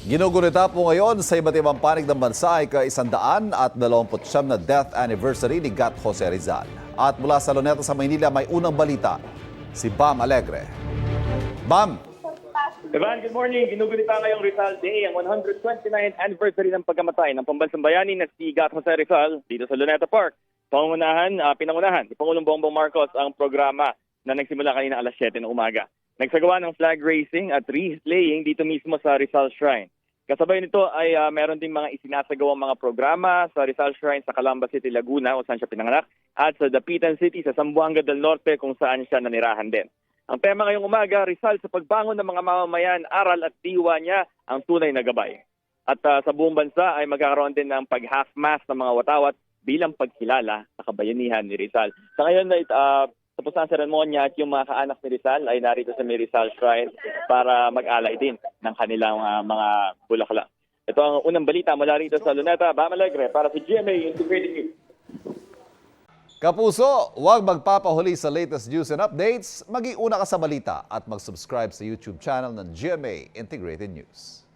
Ginugunita po ngayon sa iba't ibang panig ng bansa ay ka-129 na death anniversary ni Gat Jose Rizal. At mula sa Luneta sa Maynila may unang balita, si Bam Alegre. Bam! Evan, good morning. Ginugunita ngayong Rizal Day, ang 129th anniversary ng pagkamatay ng pambansang bayani na si Gat Jose Rizal dito sa Luneta Park. Pinangunahan ni Pangulong Bongbong Marcos ang programa na nagsimula kanina alas 7 ng umaga. Nagsagawa ng flag raising at wreath laying dito mismo sa Rizal Shrine. Kasabay nito ay meron ding mga isinasagawang mga programa sa Rizal Shrine sa Calamba City, Laguna kung saan siya pinanganak at sa Dapitan City sa Zamboanga del Norte kung saan siya nanirahan din. Ang tema ngayong umaga, Rizal sa pagbangon ng mga mamamayan, aral at diwa niya ang tunay na gabay. At sa buong bansa ay magkakaroon din ng pag-half-mast ng mga watawat bilang pagkilala sa kabayanihan ni Rizal. Sa ngayon na tapos na ang seremonya at yung mga kaanak ni Rizal ay narito sa may Rizal Shrine para mag-alay din ng kanilang mga bulaklak. Ito ang unang balita mula rito sa Luneta. Bam Alegre para sa GMA Integrated News. Kapuso, huwag magpapahuli sa latest news and updates. Mag-iuna ka sa balita at mag-subscribe sa YouTube channel ng GMA Integrated News.